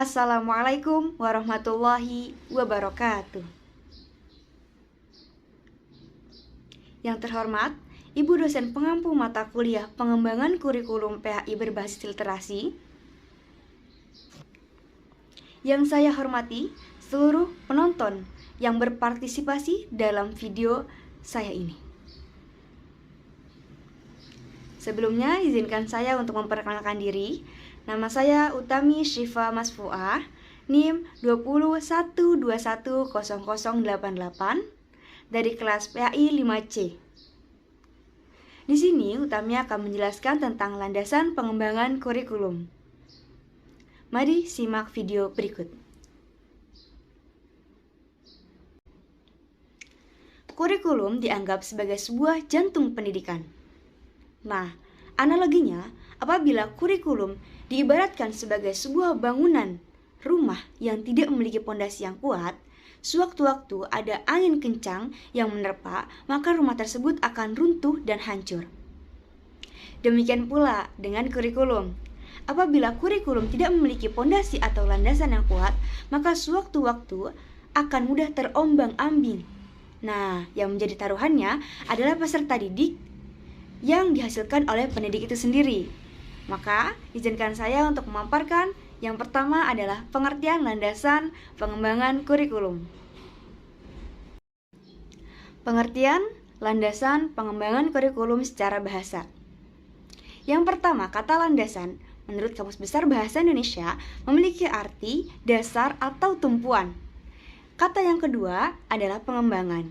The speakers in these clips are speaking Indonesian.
Assalamualaikum warahmatullahi wabarakatuh. Yang terhormat, Ibu dosen pengampu mata kuliah pengembangan kurikulum PHI berbasis literasi. Yang saya hormati seluruh penonton yang berpartisipasi dalam video saya ini. Sebelumnya, izinkan saya untuk memperkenalkan diri. Nama saya Utami Syifa Masfuah, NIM 201210088 dari kelas PAI 5C. Di sini Utami akan menjelaskan tentang landasan pengembangan kurikulum. Mari simak video berikut. Kurikulum dianggap sebagai sebuah jantung pendidikan. Nah, analoginya, apabila kurikulum diibaratkan sebagai sebuah bangunan rumah yang tidak memiliki pondasi yang kuat, sewaktu-waktu ada angin kencang yang menerpa, maka rumah tersebut akan runtuh dan hancur. Demikian pula dengan kurikulum. Apabila kurikulum tidak memiliki pondasi atau landasan yang kuat, maka sewaktu-waktu akan mudah terombang-ambing. Nah, yang menjadi taruhannya adalah peserta didik yang dihasilkan oleh pendidik itu sendiri. Maka, izinkan saya untuk memaparkan yang pertama adalah pengertian landasan pengembangan kurikulum. Pengertian landasan pengembangan kurikulum secara bahasa. Yang pertama, kata landasan menurut Kamus Besar Bahasa Indonesia memiliki arti dasar atau tumpuan. Kata yang kedua adalah pengembangan.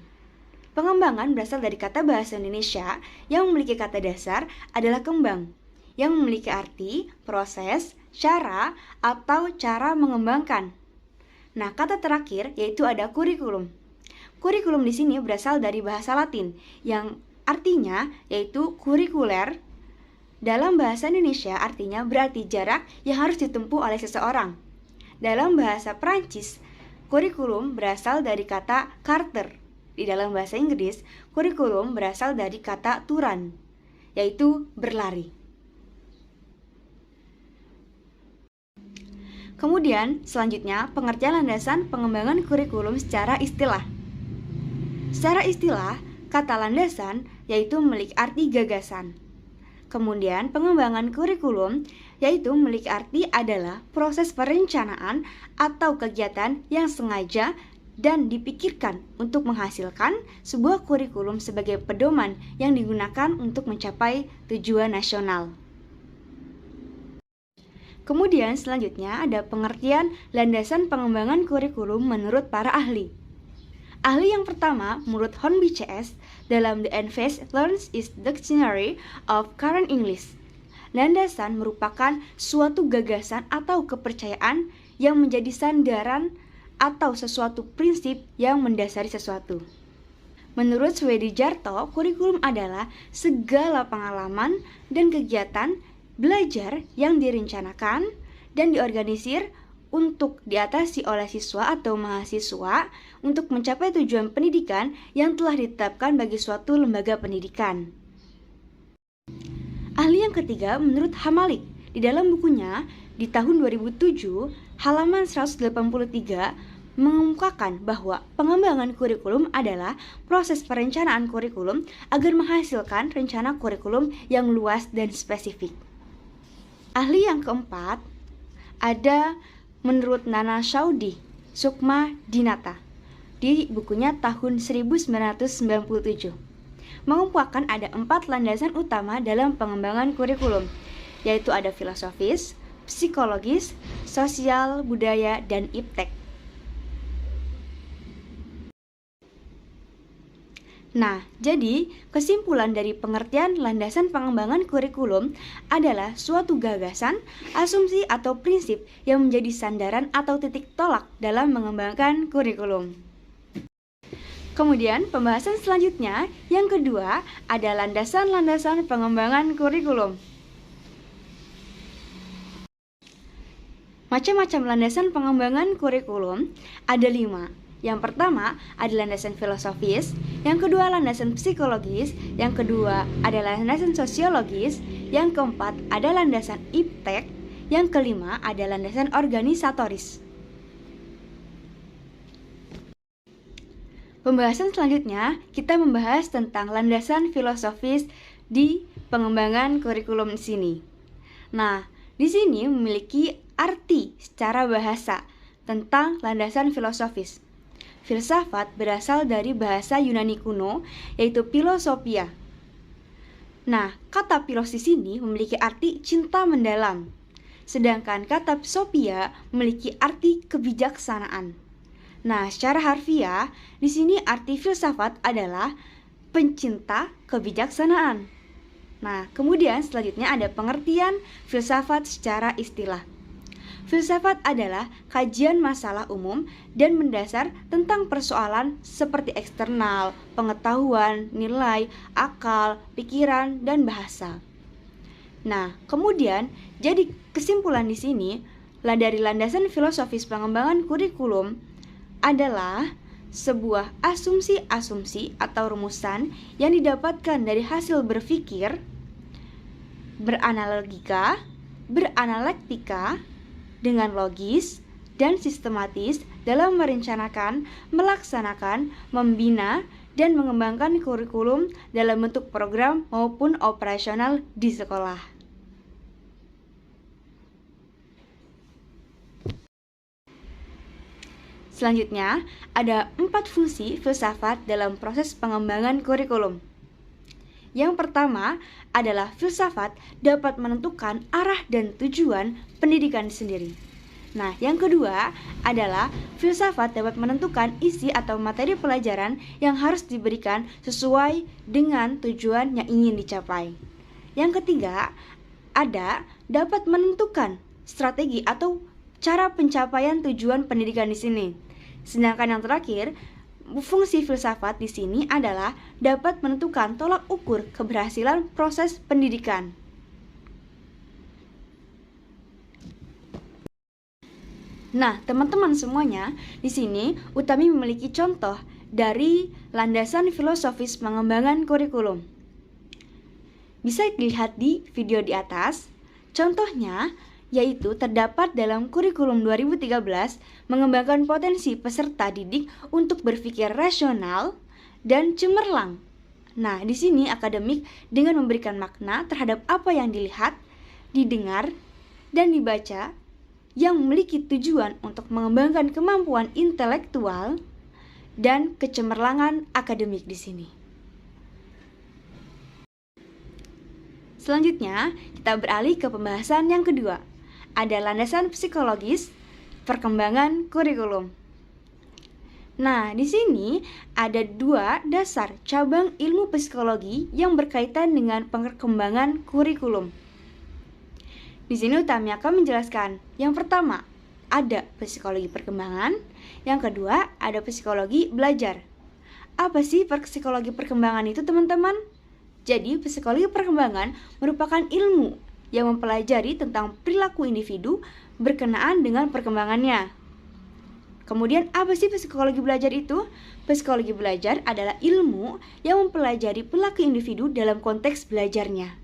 Pengembangan berasal dari kata bahasa Indonesia yang memiliki kata dasar adalah kembang, yang memiliki arti, proses, cara, atau cara mengembangkan. Nah, kata terakhir yaitu ada kurikulum. Kurikulum di sini berasal dari bahasa Latin yang artinya yaitu kurikuler. Dalam bahasa Indonesia artinya berarti jarak yang harus ditempuh oleh seseorang. Dalam bahasa Prancis, kurikulum berasal dari kata carter. Di dalam bahasa Inggris, kurikulum berasal dari kata to run, yaitu berlari. Kemudian, selanjutnya, pengertian landasan pengembangan kurikulum secara istilah. Secara istilah, kata landasan yaitu memiliki arti gagasan. Kemudian, pengembangan kurikulum yaitu memiliki arti adalah proses perencanaan atau kegiatan yang sengaja dan dipikirkan untuk menghasilkan sebuah kurikulum sebagai pedoman yang digunakan untuk mencapai tujuan nasional. Kemudian selanjutnya ada pengertian landasan pengembangan kurikulum menurut para ahli. Ahli yang pertama menurut Hornby CS dalam The Advanced Learns is Dictionary of Current English. Landasan merupakan suatu gagasan atau kepercayaan yang menjadi sandaran atau sesuatu prinsip yang mendasari sesuatu. Menurut Swedi Jarto, kurikulum adalah segala pengalaman dan kegiatan belajar yang direncanakan dan diorganisir untuk diatasi oleh siswa atau mahasiswa untuk mencapai tujuan pendidikan yang telah ditetapkan bagi suatu lembaga pendidikan. Ahli yang ketiga menurut Hamalik di dalam bukunya di tahun 2007 halaman 183 mengemukakan bahwa pengembangan kurikulum adalah proses perencanaan kurikulum agar menghasilkan rencana kurikulum yang luas dan spesifik. Ahli yang keempat ada menurut Nana Saudi Sukma Dinata di bukunya tahun 1997 mengemukakan ada 4 landasan utama dalam pengembangan kurikulum, yaitu ada filosofis, psikologis, sosial, budaya, dan iptek. Nah, jadi kesimpulan dari pengertian landasan pengembangan kurikulum adalah suatu gagasan, asumsi atau prinsip yang menjadi sandaran atau titik tolak dalam mengembangkan kurikulum. Kemudian pembahasan selanjutnya yang kedua ada landasan-landasan pengembangan kurikulum. Macam-macam landasan pengembangan kurikulum ada 5. Yang pertama adalah landasan filosofis, yang kedua landasan psikologis, yang kedua adalah landasan sosiologis, yang keempat ada landasan iptek, Yang kelima ada landasan organisatoris. Pembahasan selanjutnya, kita membahas tentang landasan filosofis di pengembangan kurikulum di sini. Nah, di sini memiliki arti secara bahasa tentang landasan filosofis. Filsafat berasal dari bahasa Yunani kuno, yaitu philosophia. Nah, kata philos di sini memiliki arti cinta mendalam, sedangkan kata sophia memiliki arti kebijaksanaan. Nah, secara harfiah, di sini arti filsafat adalah pencinta kebijaksanaan. Nah, kemudian selanjutnya ada pengertian filsafat secara istilah. Filsafat adalah kajian masalah umum dan mendasar tentang persoalan seperti eksternal, pengetahuan, nilai, akal, pikiran, dan bahasa. Nah, kemudian jadi kesimpulan di sini dari landasan filosofis pengembangan kurikulum adalah sebuah asumsi-asumsi atau rumusan yang didapatkan dari hasil berpikir, beranalogika, beranalektika, dengan logis dan sistematis dalam merencanakan, melaksanakan, membina, dan mengembangkan kurikulum dalam bentuk program maupun operasional di sekolah. Selanjutnya, ada 4 fungsi filsafat dalam proses pengembangan kurikulum. Yang pertama adalah filsafat dapat menentukan arah dan tujuan pendidikan sendiri. Nah, yang kedua adalah filsafat dapat menentukan isi atau materi pelajaran yang harus diberikan sesuai dengan tujuan yang ingin dicapai. Yang ketiga, dapat menentukan strategi atau cara pencapaian tujuan pendidikan di sini. Sedangkan yang terakhir, fungsi filsafat di sini adalah dapat menentukan tolak ukur keberhasilan proses pendidikan. Nah, teman-teman semuanya, di sini Utami memiliki contoh dari landasan filosofis pengembangan kurikulum. Bisa dilihat di video di atas. Contohnya yaitu terdapat dalam kurikulum 2013 mengembangkan potensi peserta didik untuk berpikir rasional dan cemerlang. Nah, di sini akademik dengan memberikan makna terhadap apa yang dilihat, didengar, dan dibaca yang memiliki tujuan untuk mengembangkan kemampuan intelektual dan kecemerlangan akademik di sini. Selanjutnya, kita beralih ke pembahasan yang kedua. Ada landasan psikologis perkembangan kurikulum. Nah, di sini ada 2 dasar cabang ilmu psikologi yang berkaitan dengan perkembangan kurikulum. Di sini Utami akan menjelaskan. Yang pertama, ada psikologi perkembangan. Yang kedua, ada psikologi belajar. Apa sih psikologi perkembangan itu, teman-teman? Jadi, psikologi perkembangan merupakan ilmu yang mempelajari tentang perilaku individu berkenaan dengan perkembangannya. Kemudian, apa sih psikologi belajar itu? Psikologi belajar adalah ilmu yang mempelajari perilaku individu dalam konteks belajarnya.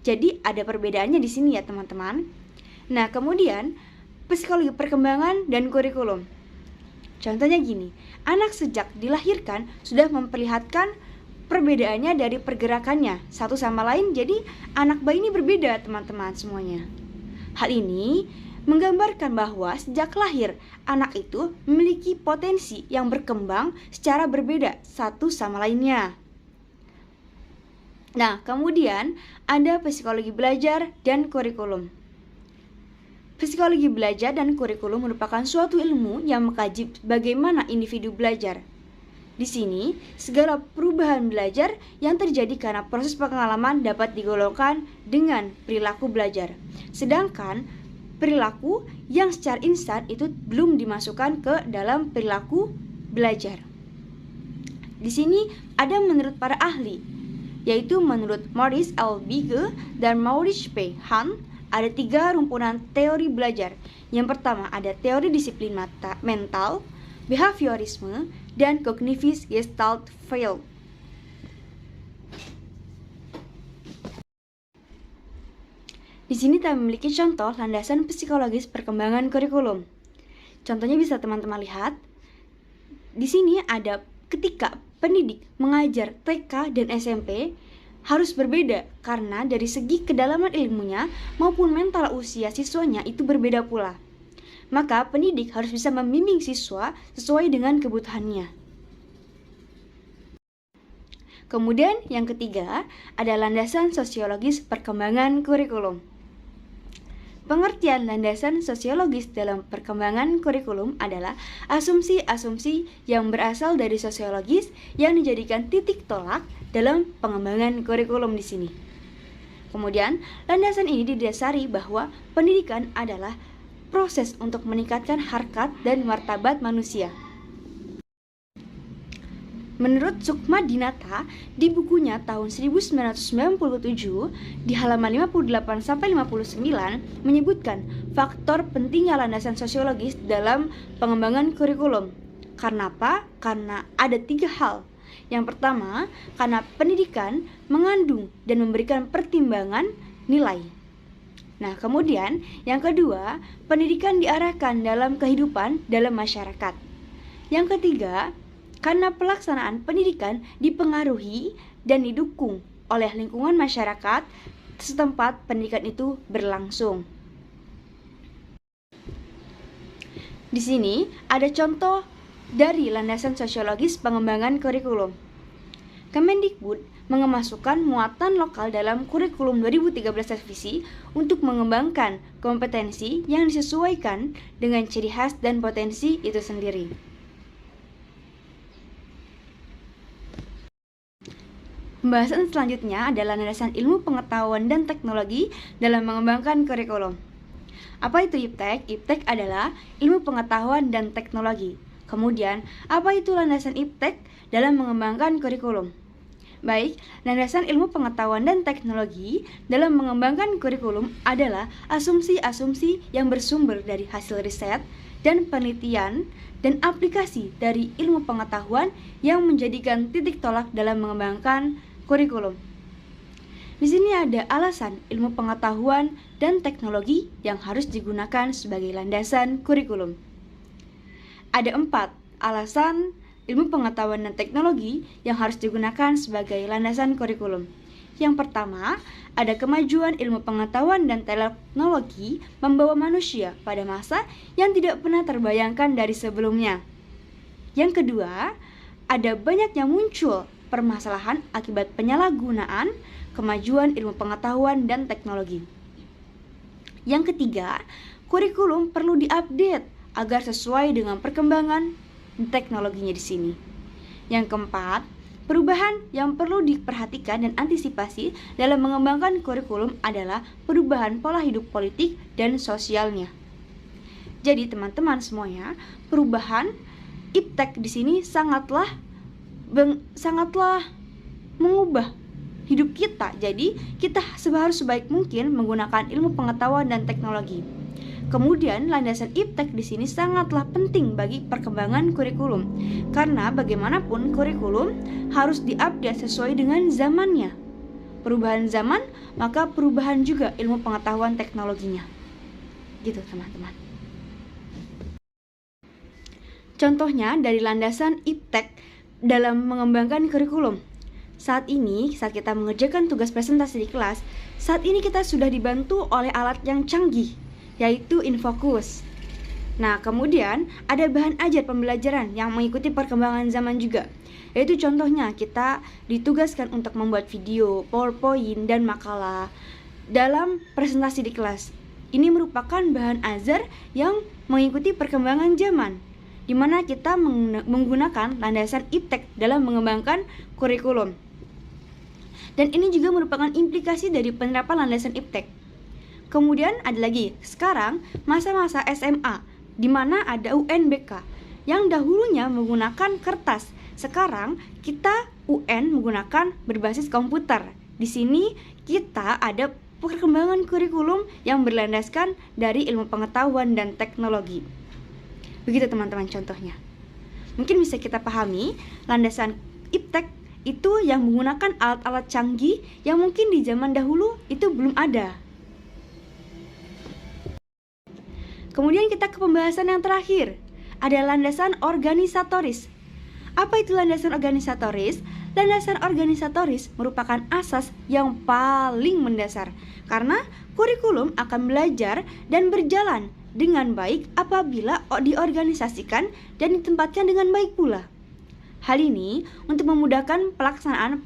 Jadi, ada perbedaannya di sini ya, teman-teman. Nah, kemudian psikologi perkembangan dan kurikulum. Contohnya gini, anak sejak dilahirkan sudah memperlihatkan perbedaannya dari pergerakannya satu sama lain, jadi anak bayi ini berbeda, teman-teman semuanya. Hal ini menggambarkan bahwa sejak lahir anak itu memiliki potensi yang berkembang secara berbeda satu sama lainnya. Nah, kemudian ada psikologi belajar dan kurikulum. Psikologi belajar dan kurikulum merupakan suatu ilmu yang mengkaji bagaimana individu belajar. Di sini, segala perubahan belajar yang terjadi karena proses pengalaman dapat digolongkan dengan perilaku belajar. Sedangkan perilaku yang secara instan itu belum dimasukkan ke dalam perilaku belajar. Di sini ada menurut para ahli, yaitu menurut Maurice L. Bige dan Maurice P. Hahn, ada 3 rumpunan teori belajar. Yang pertama ada teori disiplin mental, behaviorisme, dan kognitif gestalt field. Di Di sini kita memiliki contoh landasan psikologis perkembangan kurikulum. Contohnya bisa teman-teman lihat. Di sini ada ketika pendidik mengajar TK dan SMP harus berbeda karena dari segi kedalaman ilmunya maupun mental usia siswanya itu berbeda pula. Maka pendidik harus bisa membimbing siswa sesuai dengan kebutuhannya. Kemudian yang ketiga ada landasan sosiologis perkembangan kurikulum. Pengertian landasan sosiologis dalam perkembangan kurikulum adalah asumsi-asumsi yang berasal dari sosiologis yang dijadikan titik tolak dalam pengembangan kurikulum di sini. Kemudian, landasan ini didasari bahwa pendidikan adalah proses untuk meningkatkan harkat dan martabat manusia. Menurut Sukma Dinata, di bukunya tahun 1997, di halaman 58-59, menyebutkan faktor pentingnya landasan sosiologis dalam pengembangan kurikulum. Karena apa? Karena ada 3 hal. Yang pertama, karena pendidikan mengandung dan memberikan pertimbangan nilai. Nah, kemudian yang kedua, pendidikan diarahkan dalam kehidupan dalam masyarakat. Yang ketiga, karena pelaksanaan pendidikan dipengaruhi dan didukung oleh lingkungan masyarakat setempat pendidikan itu berlangsung. Di sini ada contoh dari landasan sosiologis pengembangan kurikulum. Kemendikbud mengemasukkan muatan lokal dalam kurikulum 2013 revisi untuk mengembangkan kompetensi yang disesuaikan dengan ciri khas dan potensi itu sendiri. Pembahasan selanjutnya adalah landasan ilmu pengetahuan dan teknologi dalam mengembangkan kurikulum. Apa itu IPTEK? IPTEK adalah ilmu pengetahuan dan teknologi. Kemudian, apa itu landasan IPTEK dalam mengembangkan kurikulum? Baik, landasan ilmu pengetahuan dan teknologi dalam mengembangkan kurikulum adalah asumsi-asumsi yang bersumber dari hasil riset dan penelitian dan aplikasi dari ilmu pengetahuan yang menjadikan titik tolak dalam mengembangkan kurikulum. Di sini ada alasan ilmu pengetahuan dan teknologi yang harus digunakan sebagai landasan kurikulum. Ada 4 alasan ilmu pengetahuan dan teknologi yang harus digunakan sebagai landasan kurikulum. Yang pertama, ada kemajuan ilmu pengetahuan dan teknologi membawa manusia pada masa yang tidak pernah terbayangkan dari sebelumnya. Yang kedua, ada banyak yang muncul permasalahan akibat penyalahgunaan kemajuan ilmu pengetahuan dan teknologi. Yang ketiga, kurikulum perlu diupdate agar sesuai dengan perkembangan teknologinya di sini. Yang keempat, perubahan yang perlu diperhatikan dan antisipasi dalam mengembangkan kurikulum adalah perubahan pola hidup politik dan sosialnya. Jadi teman-teman semuanya, perubahan IPTEK di sini sangatlah mengubah hidup kita. Jadi kita harus sebaik mungkin menggunakan ilmu pengetahuan dan teknologi. Kemudian landasan IPTEK di sini sangatlah penting bagi perkembangan kurikulum, karena bagaimanapun kurikulum harus diupdate sesuai dengan zamannya. Perubahan zaman, maka perubahan juga ilmu pengetahuan teknologinya. Gitu teman-teman. Contohnya dari landasan IPTEK dalam mengembangkan kurikulum. Saat kita mengerjakan tugas presentasi di kelas, saat ini kita sudah dibantu oleh alat yang canggih, yaitu Infocus. Nah, kemudian ada bahan ajar pembelajaran yang mengikuti perkembangan zaman juga. Yaitu contohnya kita ditugaskan untuk membuat video, PowerPoint, dan makalah dalam presentasi di kelas. Ini merupakan bahan ajar yang mengikuti perkembangan zaman, di mana kita menggunakan landasan IPTEK dalam mengembangkan kurikulum. Dan ini juga merupakan implikasi dari penerapan landasan IPTEK. Kemudian ada lagi, sekarang masa-masa SMA, di mana ada UNBK yang dahulunya menggunakan kertas. Sekarang kita UN menggunakan berbasis komputer. Di sini kita ada perkembangan kurikulum yang berlandaskan dari ilmu pengetahuan dan teknologi. Begitu teman-teman contohnya. Mungkin bisa kita pahami, landasan IPTEK itu yang menggunakan alat-alat canggih yang mungkin di zaman dahulu itu belum ada. Kemudian kita ke pembahasan yang terakhir. Ada landasan organisatoris. Apa itu landasan organisatoris? Landasan organisatoris merupakan asas yang paling mendasar karena kurikulum akan belajar dan berjalan dengan baik apabila diorganisasikan dan ditempatkan dengan baik pula. Hal ini untuk memudahkan pelaksanaan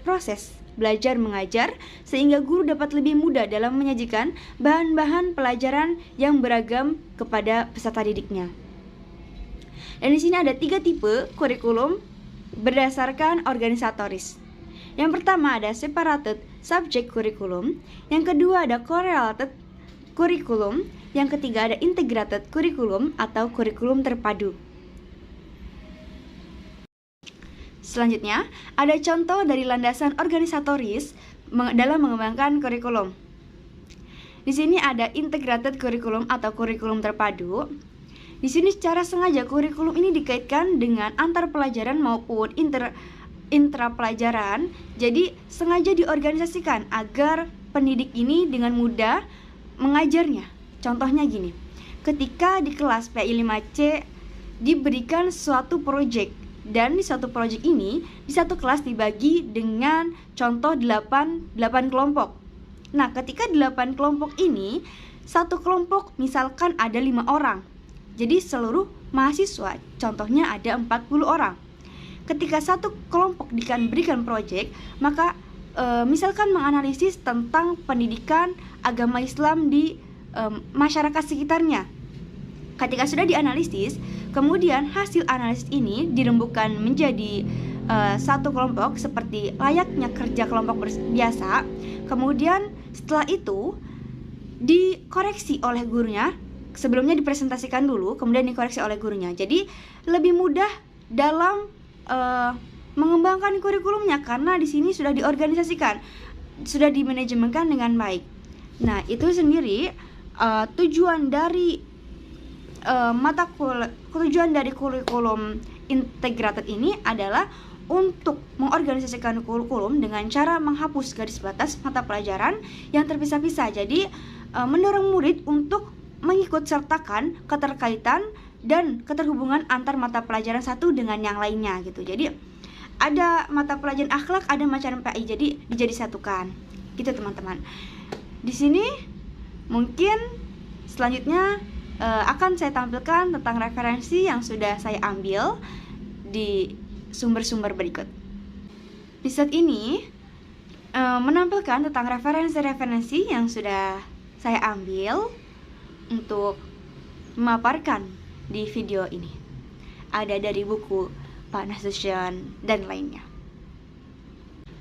proses belajar mengajar sehingga guru dapat lebih mudah dalam menyajikan bahan-bahan pelajaran yang beragam kepada peserta didiknya. Dan di sini ada 3 tipe kurikulum berdasarkan organisatoris. Yang pertama ada separated subject curriculum, yang kedua ada correlated curriculum, yang ketiga ada integrated curriculum atau kurikulum terpadu. Selanjutnya, ada contoh dari landasan organisatoris dalam mengembangkan kurikulum. Di sini ada integrated curriculum atau kurikulum terpadu. Di sini secara sengaja kurikulum ini dikaitkan dengan antar pelajaran maupun intra-pelajaran. Jadi sengaja diorganisasikan agar pendidik ini dengan mudah mengajarnya. Contohnya gini, ketika di kelas PI 5C diberikan suatu proyek, dan di suatu proyek ini di satu kelas dibagi dengan contoh 8 kelompok. Nah, ketika 8 kelompok ini, satu kelompok misalkan ada 5 orang. Jadi seluruh mahasiswa contohnya ada 40 orang. Ketika satu kelompok diberikan proyek, maka misalkan menganalisis tentang pendidikan agama Islam di masyarakat sekitarnya. Ketika sudah dianalisis, kemudian hasil analisis ini dirembukan menjadi satu kelompok seperti layaknya kerja kelompok biasa. Kemudian setelah itu dikoreksi oleh gurunya. Sebelumnya dipresentasikan dulu, kemudian dikoreksi oleh gurunya. Jadi lebih mudah dalam mengembangkan kurikulumnya karena di sini sudah diorganisasikan, sudah dimanajemenkan dengan baik. Nah, itu sendiri tujuan dari tujuan dari kurikulum integrated ini adalah untuk mengorganisasikan kurikulum dengan cara menghapus garis batas mata pelajaran yang terpisah-pisah. Jadi mendorong murid untuk mengikut sertakan keterkaitan dan keterhubungan antar mata pelajaran satu dengan yang lainnya gitu. Jadi ada mata pelajaran akhlak, ada macam PI, jadi satukan. Gitu teman-teman. Di sini mungkin selanjutnya akan saya tampilkan tentang referensi yang sudah saya ambil di sumber-sumber berikut. Di saat ini menampilkan tentang referensi-referensi yang sudah saya ambil untuk memaparkan di video ini. Ada dari buku Pak Nasution dan lainnya.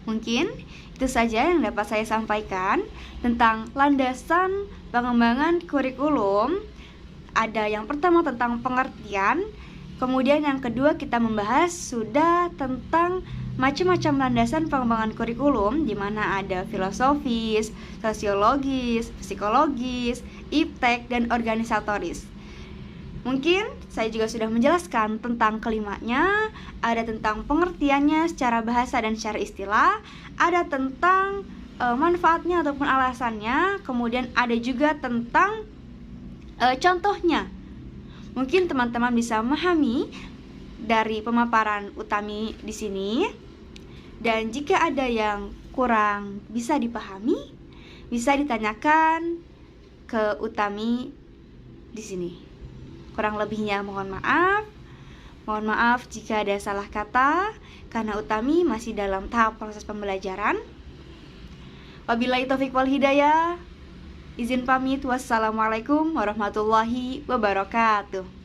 Mungkin itu saja yang dapat saya sampaikan tentang landasan pengembangan kurikulum. Ada yang pertama tentang pengertian, kemudian yang kedua kita membahas sudah tentang macam-macam landasan pengembangan kurikulum, di mana ada filosofis, sosiologis, psikologis, iptek, dan organisatoris. Mungkin saya juga sudah menjelaskan tentang kelimanya, ada tentang pengertiannya secara bahasa dan secara istilah, ada tentang manfaatnya ataupun alasannya, kemudian ada juga tentang contohnya. Mungkin teman-teman bisa memahami dari pemaparan Utami di sini. Dan jika ada yang kurang bisa dipahami, bisa ditanyakan ke Utami di sini. Kurang lebihnya mohon maaf. Mohon maaf jika ada salah kata karena Utami masih dalam tahap proses pembelajaran. Wabillahi taufiq wal hidayah. Izin pamit. Wassalamualaikum warahmatullahi wabarakatuh.